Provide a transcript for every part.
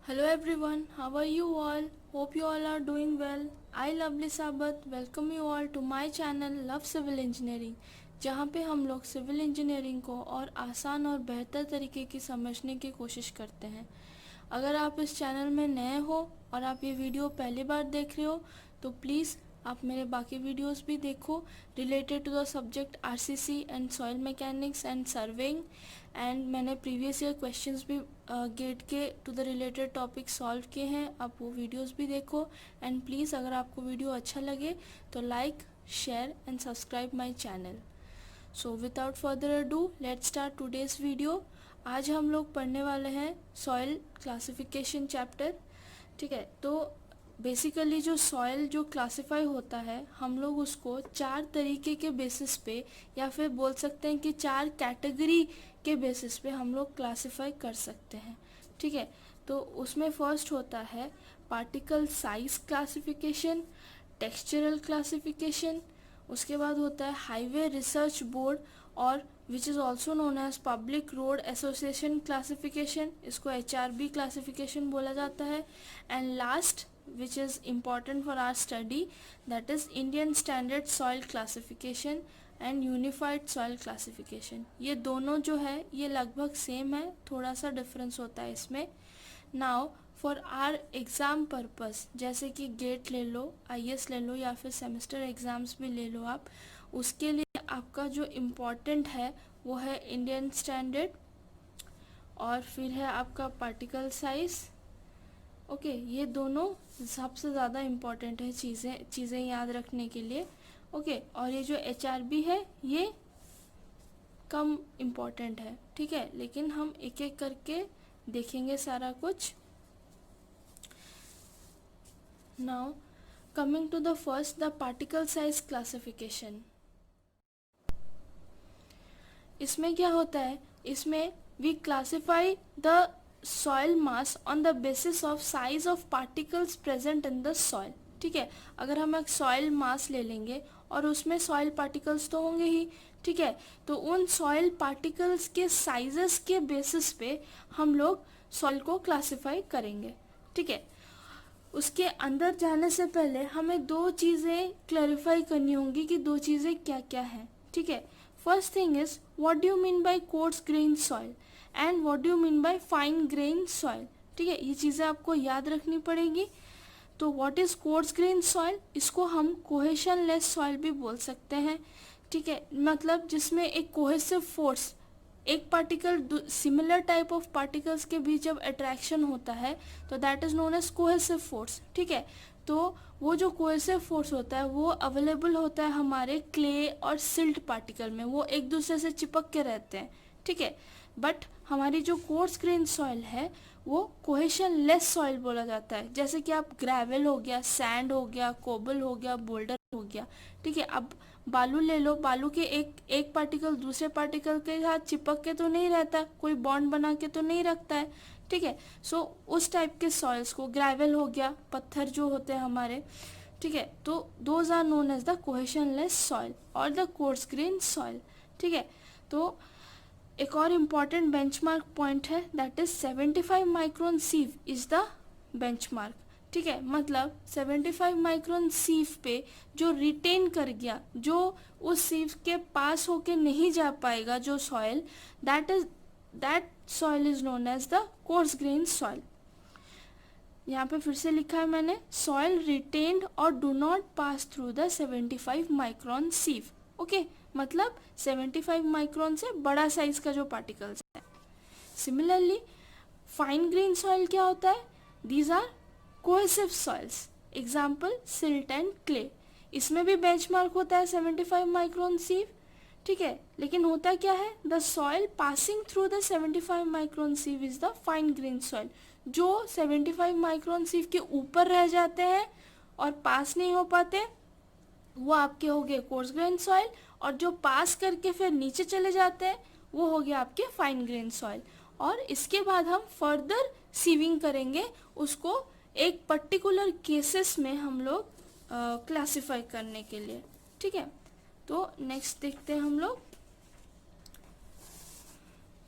Hello everyone, how are you all? Hope you all are doing well. I Lovely Sabat welcome you all to my channel Love Civil Engineering, जहाँ पे हम लोग civil engineering को और आसान और बेहतर तरीके की समझने की कोशिश करते हैं। अगर आप इस चैनल में नए हो और आप ये वीडियो पहली बार देख रहे हो तो प्लीज़ आप मेरे बाकी वीडियोस भी देखो related to the subject RCC and soil mechanics and surveying. And मैंने प्रीवियस ईयर क्वेश्चंस भी गेट के to the related topic solve किए हैं, आप वो वीडियोस भी देखो। एंड प्लीज़ अगर आपको वीडियो अच्छा लगे तो like, share and subscribe my channel. So without further ado let's start today's video. आज हम लोग पढ़ने वाले हैं सॉइल क्लासिफिकेशन चैप्टर। ठीक है, तो बेसिकली जो सॉइल जो क्लासिफाई होता है हम लोग उसको 4 तरीके के बेसिस पे या फिर बोल सकते हैं कि 4 कैटेगरी के बेसिस पे हम लोग क्लासिफाई कर सकते हैं। ठीक है, तो उसमें फर्स्ट होता है particle size classification, textural classification. उसके बाद होता है हाईवे रिसर्च बोर्ड और which is also known as public road association classification, इसको HRB क्लासिफिकेशन बोला जाता है। And last which is important for our study, that is Indian Standard Soil Classification and Unified Soil Classification। ये दोनों जो है ये लगभग सेम है, थोड़ा सा डिफरेंस होता है इसमें। Now for our exam purpose, जैसे कि गेट ले लो, IS ले लो या फिर सेमेस्टर एग्ज़ाम्स भी ले लो आप, उसके लिए आपका जो इम्पोर्टेंट है वो है इंडियन स्टैंडर्ड और फिर है आपका पार्टिकल साइज। ओके, ये दोनों सबसे ज़्यादा इम्पॉर्टेंट है चीज़ें याद रखने के लिए। ओके, और ये जो HRB है ये कम इम्पॉर्टेंट है। ठीक है, लेकिन हम एक एक करके देखेंगे सारा कुछ। Now coming to the first, the particle size classification. इसमें क्या होता है, इसमें we classify the soil mass on the basis of size of particles present in the soil. ठीक है, अगर हम एक सॉइल मास ले लेंगे और उसमें सॉइल पार्टिकल्स तो होंगे ही। ठीक है, तो उन सॉइल पार्टिकल्स के साइजेस के बेसिस पे हम लोग सॉइल को क्लासिफाई करेंगे। ठीक है, उसके अंदर जाने से पहले हमें 2 चीज़ें क्लैरिफाई करनी होंगी कि 2 चीज़ें क्या क्या हैं। ठीक है, first thing is what do you mean by course grain soil and what do you mean by fine grain soil. ठीक है, ये चीज़ें आपको याद रखनी पड़ेगी। तो what is course grain soil, इसको हम कोहेशन लेस सॉइल भी बोल सकते हैं। ठीक है, मतलब जिसमें एक कोहेसिव फोर्स, एक particle similar type of particles के बीच जब अट्रैक्शन होता है तो that is known as cohesive force. ठीक है, तो वो जो कोहेसिव फोर्स होता है वो अवेलेबल होता है हमारे क्ले और सिल्ट पार्टिकल में, वो एक दूसरे से चिपक के रहते हैं। ठीक है, बट हमारी जो कोर्स ग्रेन सॉइल है वो कोहेशन लेस सॉइल बोला जाता है। जैसे कि आप ग्रेवल हो गया, सैंड हो गया, कोबल हो गया, बोल्डर हो गया। ठीक है, अब बालू ले लो, बालू के एक पार्टिकल दूसरे पार्टिकल के साथ चिपक के तो नहीं रहता, कोई बॉन्ड बना के तो नहीं रखता है। ठीक है, सो उस टाइप के सॉइल्स को, ग्रेवल हो गया, पत्थर जो होते हैं हमारे, ठीक है, तो those are known as the cohesionless soil और द कोर्स ग्रेन सॉइल। ठीक है, तो एक और इम्पॉर्टेंट बेंचमार्क पॉइंट है, that is 75 micron sieve is the benchmark. ठीक है, मतलब 75 माइक्रोन सीव पे जो रिटेन कर गया, जो उस सीव के पास होके नहीं जा पाएगा जो soil, that soil is known as the coarse grain soil. यहाँ पे फिर से लिखा है मैंने, सॉइल रिटेन्ड और do not pass through the 75 micron sieve. Okay, मतलब 75 माइक्रोन से बड़ा साइज का जो पार्टिकल्स है। सिमिलरली फाइन ग्रेन सॉइल क्या होता है, these are cohesive soils, example silt and clay. इसमें भी बेंचमार्क होता है 75 माइक्रोन सीव। ठीक है, लेकिन होता क्या है, the soil passing through the 75 micron sieve is the fine grain soil. जो 75 माइक्रोन सीव के ऊपर रह जाते हैं और पास नहीं हो पाते वो आपके हो गए कोर्स ग्रेन सॉइल, और जो पास करके फिर नीचे चले जाते हैं वो हो गया आपके फाइन ग्रेन सॉइल। और इसके बाद हम फर्दर सीविंग करेंगे उसको एक पर्टिकुलर केसेस में हम लोग क्लासिफाई करने के लिए। ठीक है, तो नेक्स्ट देखते हैं हम लोग।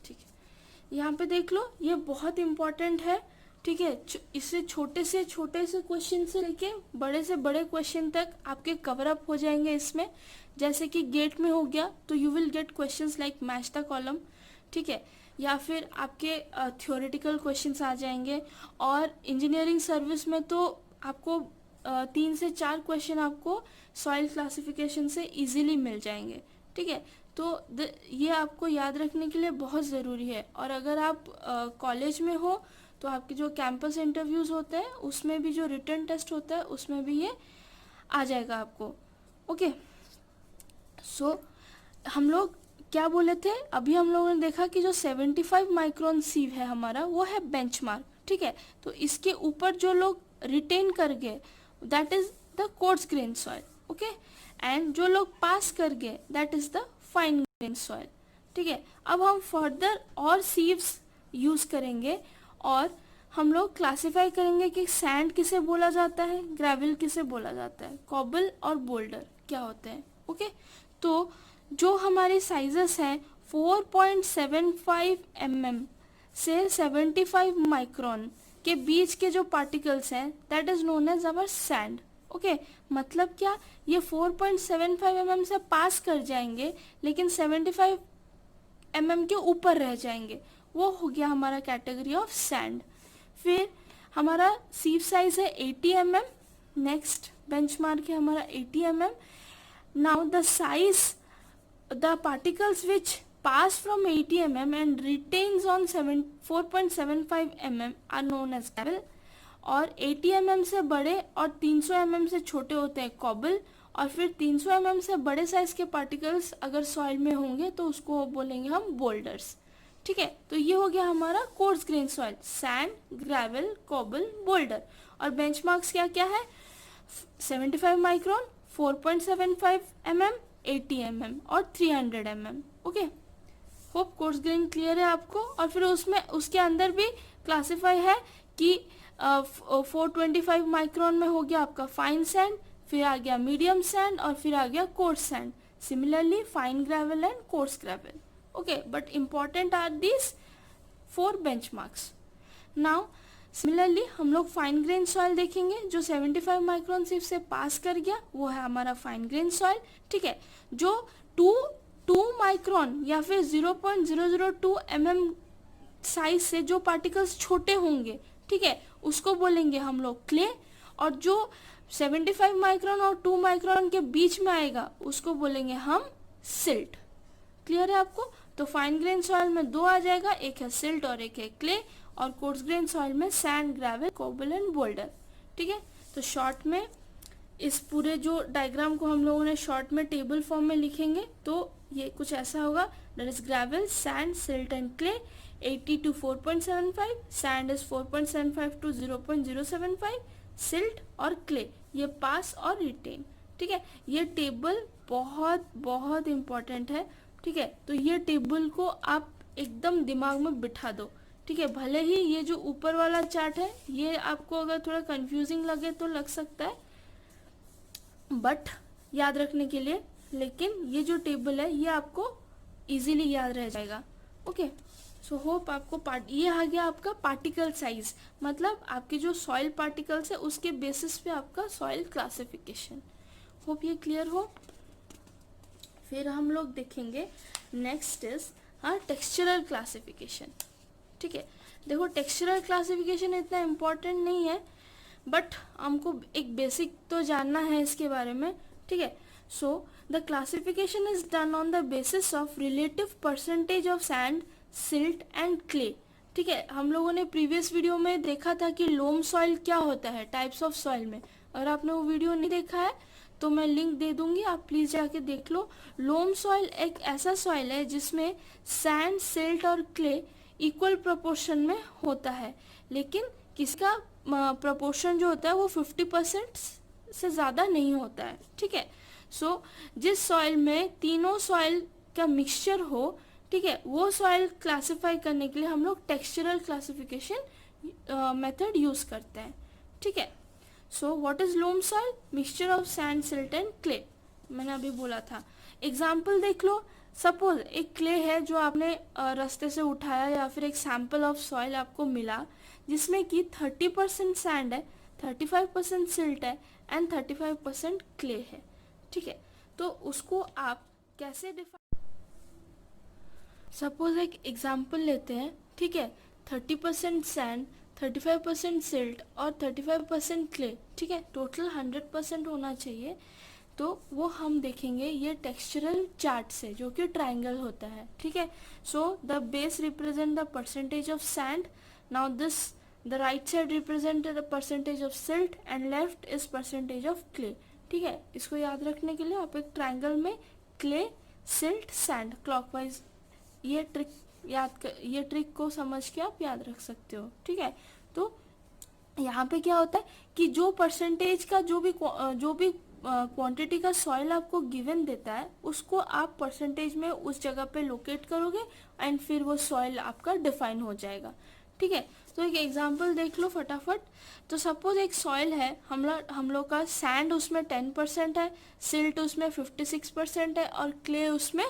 ठीक है, यहाँ पे देख लो, ये बहुत इम्पॉर्टेंट है। ठीक है। इससे छोटे से क्वेश्चन से लेके बड़े से बड़े क्वेश्चन तक आपके कवर अप हो जाएंगे इसमें। जैसे कि गेट में हो गया तो you will get questions like match the column, ठीक है, या फिर आपके थ्योरेटिकल क्वेश्चंस आ जाएंगे। और इंजीनियरिंग सर्विस में तो आपको 3 से 4 क्वेश्चन आपको सॉइल क्लासिफिकेशन से इजीली मिल जाएंगे, ठीक है। तो ये आपको याद रखने के लिए बहुत ज़रूरी है। और अगर आप कॉलेज में हो तो आपके जो कैंपस इंटरव्यूज़ होते हैं उसमें भी जो रिटन टेस्ट होता है उसमें भी ये आ जाएगा आपको। ओके, सो हम लोग क्या बोले थे, अभी हम लोगों ने देखा कि जो 75 माइक्रोन सीव है हमारा वो है बेंचमार्क, ठीक है। तो इसके ऊपर जो लोग रिटेन कर गए that is the coarse grain soil, okay, and जो लोग पास कर गए that is the fine grain soil, ठीक है। अब हम फर्दर और सीव्स यूज करेंगे और हम लोग क्लासिफाई करेंगे कि सैंड किसे बोला जाता है, ग्रेवल किसे बोला जाता है, कॉबल और बोल्डर क्या होते हैं, ओके। तो जो हमारे साइजेस हैं 4.75 mm से 75 माइक्रोन के बीच के जो पार्टिकल्स हैं that is known as our sand, okay. मतलब क्या, ये 4.75 mm से पास कर जाएंगे लेकिन 75 mm के ऊपर रह जाएंगे, वो हो गया हमारा कैटेगरी ऑफ सैंड। फिर हमारा सीव साइज है 80 mm, नेक्स्ट बेंचमार्क है हमारा 80 mm। Now the size the particles which pass from 80 mm and retains on 4.75 mm are known as gravel। और 80 mm से बड़े और 300 mm से छोटे होते हैं कॉबल। और फिर 300 mm से बड़े साइज के पार्टिकल्स अगर सॉइल में होंगे तो उसको बोलेंगे हम बोल्डर्स, ठीक है। तो ये हो गया हमारा course grain soil, sand, gravel, cobble, boulder. और बेंचमार्क्स क्या क्या है, 75 माइक्रोन, 4.75 mm, 80 mm और 300 mm, okay. Hope coarse grain clear है आपको। और फिर उसमें उसके अंदर भी क्लासिफाई है कि 425 माइक्रोन में हो गया आपका फाइन सैंड, फिर आ गया मीडियम सैंड और फिर आ गया coarse sand. Similarly fine gravel and coarse gravel, okay. But important are these 4 benchmarks. Now similarly हम लोग फाइन ग्रेन सॉइल देखेंगे। जो 75 माइक्रोन सिर्फ से पास कर गया वो है हमारा फाइन ग्रेन सॉइल, ठीक है। जो 2 माइक्रोन या फिर 0.002 mm साइज से जो पार्टिकल्स छोटे होंगे, ठीक है, उसको बोलेंगे हम लोग क्ले। और जो 75 माइक्रोन और 2 माइक्रोन के बीच में आएगा उसको बोलेंगे हम सिल्ट। क्लियर है आपको। तो फाइन ग्रेन सॉइल में 2 आ जाएगा, एक है सिल्ट और एक है क्ले। और कोर्स ग्रेन सॉइल में sand, gravel, cobble and boulder, ठीक है। तो शॉर्ट में इस पूरे जो डायग्राम को हम लोगों ने शॉर्ट में टेबल फॉर्म में लिखेंगे तो ये कुछ ऐसा होगा, that is gravel, sand, silt and clay 80 to 4.75, sand is 4.75 to 0.075, silt और क्ले ये पास और रिटेन, ठीक है। ये टेबल बहुत बहुत इम्पोर्टेंट है, ठीक है। तो ये टेबल को आप एकदम दिमाग में बिठा दो, ठीक है। भले ही ये जो ऊपर वाला चार्ट है ये आपको अगर थोड़ा कंफ्यूजिंग लगे तो लग सकता है बट याद रखने के लिए, लेकिन ये जो टेबल है ये आपको इजीली याद रह जाएगा, ओके। सो होप आपको ये आ गया आपका पार्टिकल साइज, मतलब आपके जो सॉइल पार्टिकल्स है उसके बेसिस पे आपका सॉइल क्लासिफिकेशन। होप ये क्लियर हो। फिर हम लोग देखेंगे नेक्स्ट इज टेक्सचरल क्लासिफिकेशन, ठीक है। देखो टेक्सचरल क्लासिफिकेशन इतना इम्पोर्टेंट नहीं है बट हमको एक बेसिक तो जानना है इसके बारे में, ठीक है। So the classification is done on the basis of relative percentage of sand, silt and clay, ठीक है। हम लोगों ने प्रीवियस वीडियो में देखा था कि लोम सॉइल क्या होता है टाइप्स ऑफ सॉइल में। अगर आपने वो वीडियो नहीं देखा है तो मैं लिंक दे दूंगी, आप प्लीज जाके देख लो। लोम सॉइल एक ऐसा सॉइल है जिसमें सैंड, सिल्ट और क्ले इक्वल प्रोपोर्शन में होता है, लेकिन किसका प्रोपोर्शन जो होता है वो 50% से ज़्यादा नहीं होता है, ठीक है। सो जिस सॉइल में तीनों सॉइल का मिक्सचर हो, ठीक है, वो सॉइल क्लासिफाई करने के लिए हम लोग टेक्सचरल क्लासिफिकेशन मेथड यूज करते हैं, ठीक है। So what is loam soil, mixture of sand, silt and clay, मैंने अभी बोला था। एग्जाम्पल देख लो, सपोज एक क्ले है जो आपने रास्ते से उठाया, या फिर एक सैंपल ऑफ सॉइल आपको मिला जिसमें कि 30% सैंड है, 35% सिल्ट है एंड 35% क्ले है, ठीक है। तो उसको आप कैसे डिफाइन, सपोज एक एग्जांपल लेते हैं, ठीक है। 30% सैंड, 35% सिल्ट और 35% क्ले, ठीक है, टोटल 100% होना चाहिए। तो वो हम देखेंगे ये टेक्सचरल चार्ट से, जो कि ट्रायंगल होता है, ठीक है। So the base represent the percentage of sand, now this the right side represent the percentage of silt and left is percentage of clay, ठीक है। इसको याद रखने के लिए आप एक ट्रायंगल में क्ले, सिल्ट, सैंड क्लॉकवाइज ये ट्रिक को समझ के आप याद रख सकते हो, ठीक है। तो यहाँ पे क्या होता है कि जो परसेंटेज का जो भी क्वांटिटी का सॉइल आपको गिवन देता है, उसको आप परसेंटेज में उस जगह पे लोकेट करोगे एंड फिर वो सॉइल आपका डिफाइन हो जाएगा, ठीक है। तो एक एग्जांपल देख लो फटाफट। तो सपोज एक सॉइल है, हम लोग का सैंड उसमें 10% है, सिल्ट उसमें 56% है और क्ले उसमें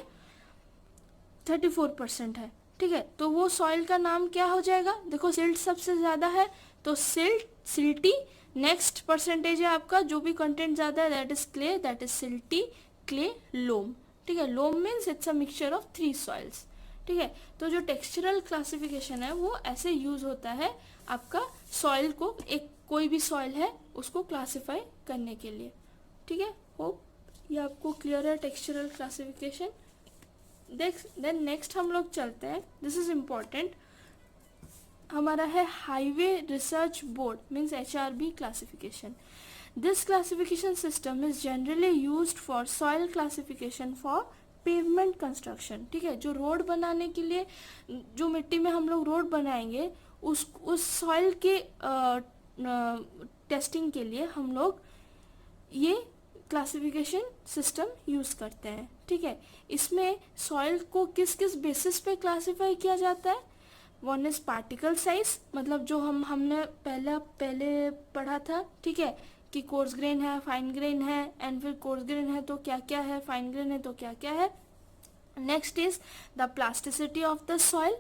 34% है, ठीक है। तो वो सॉइल का नाम क्या हो जाएगा, देखो सिल्ट सबसे ज़्यादा है तो सिल्टी, नेक्स्ट परसेंटेज है आपका जो भी कंटेंट ज़्यादा है that is clay, that is silty, clay, loam, ठीक है। Loam means it's a mixture of 3 soils, ठीक है। तो जो टेक्सचरल क्लासिफिकेशन है वो ऐसे यूज होता है आपका सॉइल को, एक कोई भी सॉइल है उसको क्लासिफाई करने के लिए, ठीक है। होप ये आपको क्लियर है टेक्सचरल क्लासिफिकेशन। देन नेक्स्ट हम लोग चलते हैं, दिस इज इम्पॉर्टेंट, हमारा है highway research board means HRB classification. This classification system is generally used for soil classification for pavement construction, ठीक है। जो रोड बनाने के लिए, जो मिट्टी में हम लोग रोड बनाएंगे उस सॉइल के टेस्टिंग के लिए हम लोग ये क्लासिफिकेशन सिस्टम यूज करते हैं, ठीक है। इसमें सॉइल को किस किस बेसिस पे क्लासिफाई किया जाता है, वन इज पार्टिकल साइज, मतलब जो हमने पहले पढ़ा था, ठीक है, कि कोर्स ग्रेन है, फाइन ग्रेन है, एंड फिर कोर्स ग्रेन है तो क्या क्या है, फाइन ग्रेन है तो क्या क्या है। Next is the plasticity of the soil,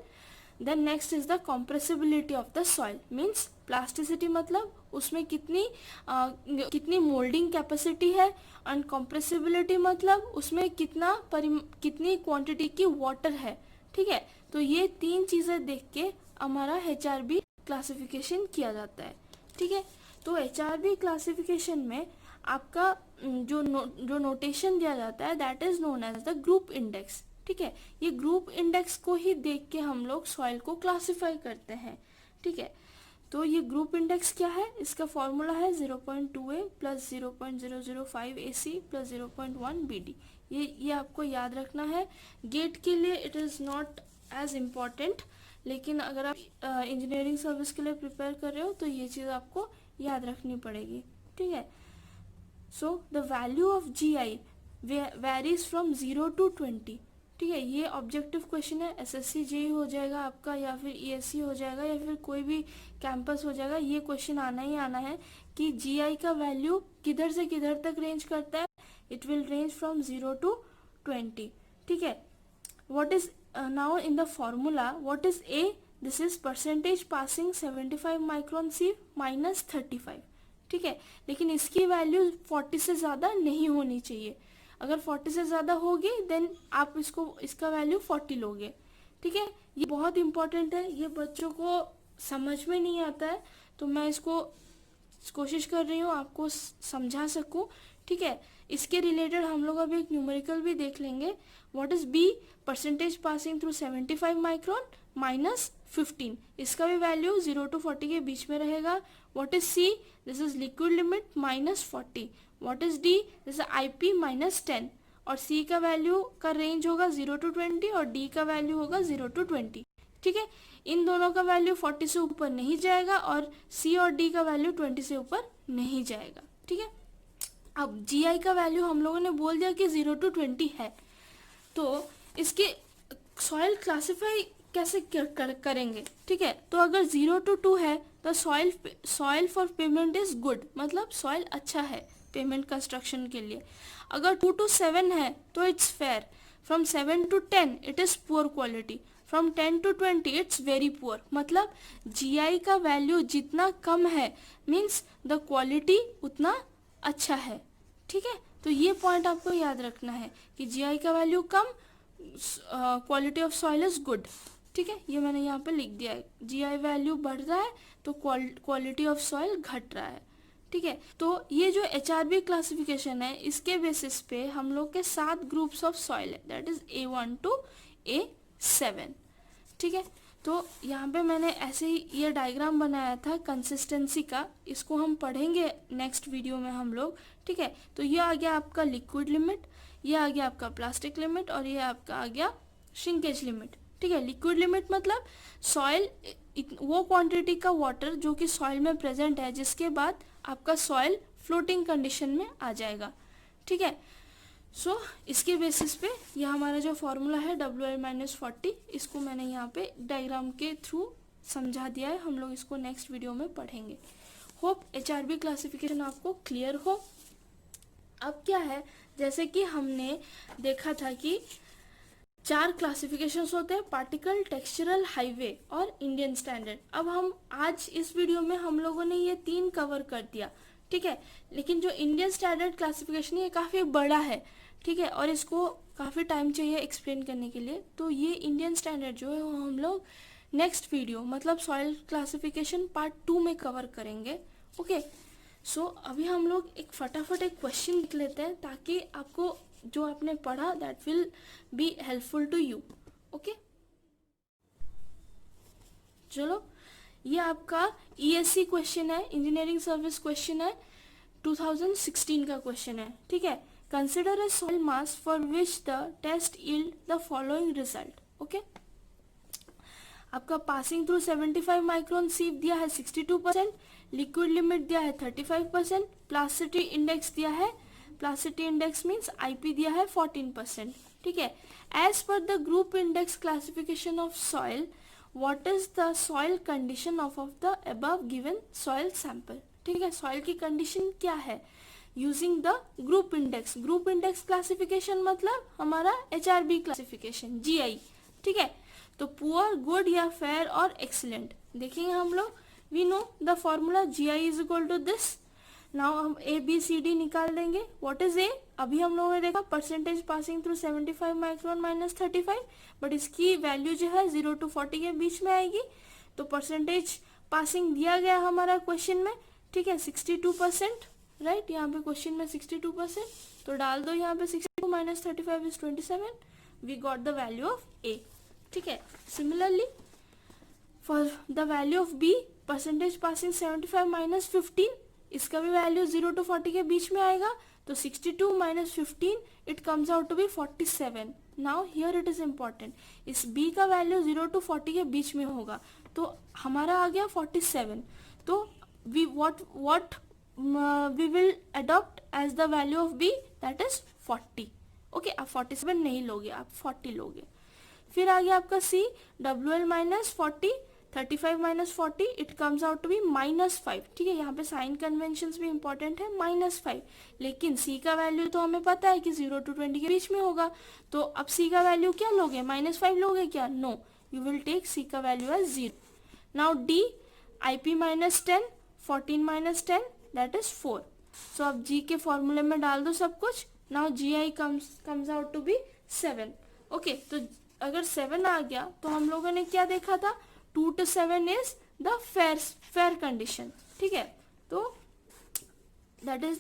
then next is the compressibility of the soil, means plasticity मतलब उसमें कितनी मोल्डिंग कैपेसिटी है, एंड कॉम्प्रेसिबिलिटी मतलब उसमें कितनी क्वांटिटी की वाटर है, ठीक है। तो ये 3 चीजें देख के हमारा HRB क्लासिफिकेशन किया जाता है, ठीक है। तो HRB क्लासिफिकेशन में आपका जो नोटेशन दिया जाता है that is known as the group index, ठीक है। ये ग्रुप इंडेक्स को ही देख के हम लोग सॉइल को क्लासिफाई करते हैं, ठीक है। तो ये ग्रुप इंडेक्स क्या है, इसका फॉर्मूला है 0.2a plus 0.005 AC plus 0.1 BD। ये आपको याद रखना है। गेट के लिए it is not as important, लेकिन अगर आप इंजीनियरिंग सर्विस के लिए प्रिपेयर कर रहे हो तो ये चीज़ आपको याद रखनी पड़ेगी, ठीक है। So the value of GI varies from 0 to 20, ठीक है। ये ऑब्जेक्टिव क्वेश्चन है, SSC JEE हो जाएगा आपका, या फिर ESE हो जाएगा, या फिर कोई भी कैंपस हो जाएगा। ये क्वेश्चन आना ही आना है कि GI का वैल्यू किधर से किधर तक रेंज करता है, it will range from 0 to 20, ठीक है। what is now in the formula, what is A, this is percentage passing 75 micron sieve minus 35, ठीक है। लेकिन इसकी वैल्यू 40 से ज़्यादा नहीं होनी चाहिए, अगर 40 से ज़्यादा होगी देन आप इसका वैल्यू 40 लोगे, ठीक है। ये बहुत इंपॉर्टेंट है, ये बच्चों को समझ में नहीं आता है, तो मैं इसको कोशिश कर रही हूँ आपको समझा सकूँ, ठीक है। इसके रिलेटेड हम लोग अभी एक न्यूमेरिकल भी देख लेंगे। What is B, percentage passing through 75 micron minus 15, इसका भी वैल्यू 0 to 40 के बीच में रहेगा। What is C, this is liquid limit minus 40। What is D, this is IP minus 10, और C का वैल्यू का रेंज होगा 0 to 20 और D का वैल्यू होगा 0 to 20, ठीक है। इन दोनों का वैल्यू 40 से ऊपर नहीं जाएगा और C और D का वैल्यू 20 से ऊपर नहीं जाएगा, ठीक है। अब GI का वैल्यू हम लोगों ने बोल दिया कि 0 to 20 है, तो इसके सॉइल क्लासिफाई कैसे करेंगे, ठीक है। तो अगर 0 to 2 है तो soil for payment is good, मतलब सॉइल अच्छा है पेमेंट कंस्ट्रक्शन के लिए। अगर 2 to 7 है तो it's fair, from 7 to 10 it is poor quality, from 10 to 20 it's very poor. मतलब GI का वैल्यू जितना कम है मीन्स द क्वालिटी उतना अच्छा है। ठीक है, तो ये पॉइंट आपको याद रखना है कि GI का value come, quality of soil is good. ठीक है, ये मैंने यहाँ पे लिख दिया है, GI वैल्यू बढ़ रहा है तो क्वालिटी ऑफ सॉइल घट रहा है। ठीक है, तो ये जो HRB क्लासिफिकेशन है इसके बेसिस पे हम लोग के 7 ग्रुप्स ऑफ सॉइल है, that is A1 to A7। ठीक है, तो यहाँ पे मैंने ऐसे ही ये डायग्राम बनाया था कंसिस्टेंसी का, इसको हम पढ़ेंगे नेक्स्ट वीडियो में हम लोग। ठीक है, तो ये आ गया आपका लिक्विड लिमिट, ये आ गया आपका प्लास्टिक लिमिट और ये आपका आ गया श्रिंकेज लिमिट। ठीक है, लिक्विड लिमिट मतलब सॉइल वो क्वांटिटी का वाटर जो कि सॉइल में प्रेजेंट है जिसके बाद आपका सॉइल फ्लोटिंग कंडीशन में आ जाएगा। ठीक है, सो इसके बेसिस पे ये हमारा जो फॉर्मूला है WL-40, इसको मैंने यहाँ पे डायग्राम के थ्रू समझा दिया है, हम लोग इसको नेक्स्ट वीडियो में पढ़ेंगे। होप HRB क्लासिफिकेशन आपको क्लियर हो। अब क्या है, जैसे कि हमने देखा था कि 4 क्लासिफिकेशंस होते हैं, पार्टिकल, टेक्सचरल, हाईवे और इंडियन स्टैंडर्ड। अब हम आज इस वीडियो में हम लोगों ने ये 3 कवर कर दिया। ठीक है, लेकिन जो इंडियन स्टैंडर्ड क्लासिफिकेशन है ये काफ़ी बड़ा है। ठीक है, और इसको काफ़ी टाइम चाहिए एक्सप्लेन करने के लिए, तो ये इंडियन स्टैंडर्ड जो है वो हम लोग नेक्स्ट वीडियो मतलब सॉइल क्लासिफिकेशन पार्ट 2 में कवर करेंगे। ओके, सो अभी हम लोग एक फटाफट एक क्वेश्चन लिख लेते हैं ताकि आपको जो आपने पढ़ा that will be helpful to you. Okay, चलो ये आपका ESC क्वेश्चन है, इंजीनियरिंग सर्विस क्वेश्चन है, 2016 का क्वेश्चन है। ठीक है, consider a soil mass for which the test yield the following result। Okay, आपका पासिंग थ्रू 75 माइक्रोन सीव दिया है 62%, लिक्विड लिमिट दिया है 35%, प्लास्टिसिटी इंडेक्स दिया है, प्लास्टिसिटी इंडेक्स मीन्स IP दिया है 14%। ठीक है, एज पर the group index classification of soil what is the soil condition of the above given soil sample. ठीक है, सॉइल की कंडीशन क्या है using the group index. Group index classification मतलब हमारा HRB क्लासिफिकेशन GI। ठीक है, तो पुअर, गुड या फेयर और एक्सीलेंट देखेंगे हम लोग। We know the formula GI is equal to this. Now हम ABCD निकाल देंगे। What is A? अभी हम लोगों ने देखा percentage passing through 75 micron minus 35, but इसकी वैल्यू जो है 0 to 40 के बीच में आएगी। तो परसेंटेज पासिंग दिया गया हमारा क्वेश्चन में। ठीक है, 62%, राइट, यहाँ पे क्वेश्चन में 62%, तो डाल दो यहाँ पे 62 minus 35 is 27। We got the value of A। ठीक है, similarly for the value of B, percentage passing 75 minus 15, इसका भी वैल्यू 0 to 40 के बीच में आएगा, तो 62 minus 15 it comes out to be 47। Now here it is important, इस B का वैल्यू 0 to 40 के बीच में होगा, तो हमारा आ गया 47। तो we what we will adopt as the value of B, that is 40। Okay, आप 47 नहीं लोगे, आप 40 लोगे। फिर आ गया आपका C, WL minus 40, 35 minus 40 it comes out to be -5। ठीक है, यहाँ पे साइन कन्वेंशन भी इंपॉर्टेंट है, -5, लेकिन C का वैल्यू तो हमें पता है कि 0 to 20 के बीच में होगा, तो अब C का वैल्यू क्या लोगे, -5 लोगे क्या? No, you will take C का value as 0। Now D, IP minus 10, 14 minus 10 that is 4। So अब G के फॉर्मूले में डाल दो सब कुछ। Now GI comes out to be 7। Okay, तो अगर 7 आ गया तो हम लोगों ने क्या देखा था, 2 to 7 is the fair condition. ठीक है, तो दैट इज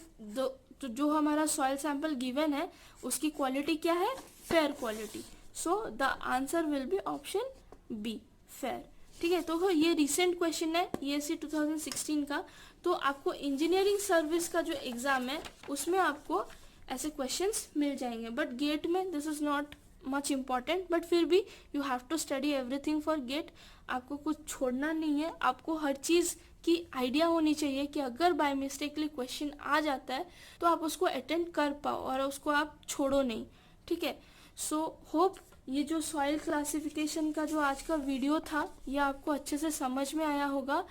तो जो हमारा सॉइल सैंपल गिवन है उसकी क्वालिटी क्या है, fair quality. So the answer will be option B, fair. ठीक है, तो ये रिसेंट क्वेश्चन है ESC 2016 का। तो आपको इंजीनियरिंग सर्विस का जो एग्जाम है उसमें आपको ऐसे क्वेश्चंस मिल जाएंगे, बट गेट में this is not much important, but फिर भी you have to study everything for GATE. आपको कुछ छोड़ना नहीं है, आपको हर चीज़ की आइडिया होनी चाहिए कि अगर बाय मिस्टेकली क्वेश्चन आ जाता है तो आप उसको अटेंड कर पाओ और उसको आप छोड़ो नहीं। ठीक है, सो होप ये जो सॉइल क्लासिफिकेशन का जो आज का वीडियो था ये आपको अच्छे से समझ में आया होगा।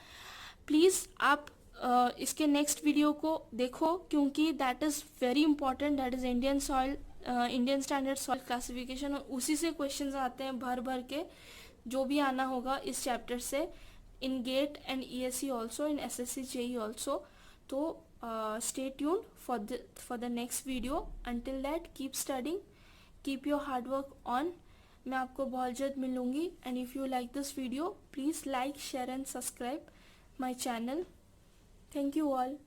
प्लीज़ आप इसके नेक्स्ट वीडियो को देखो क्योंकि that is very important, that is Indian soil Indian standard soil classification, और उसी से क्वेश्चंस आते हैं भर भर के, जो भी आना होगा इस चैप्टर से, in GATE and ESE also, in SSC JEE also. तो stay tuned for the next video. Until that, keep studying, keep your hard work on. मैं आपको बहुत जल्द मिलूंगी. And if you like this video, please like, share and subscribe my channel. Thank you all.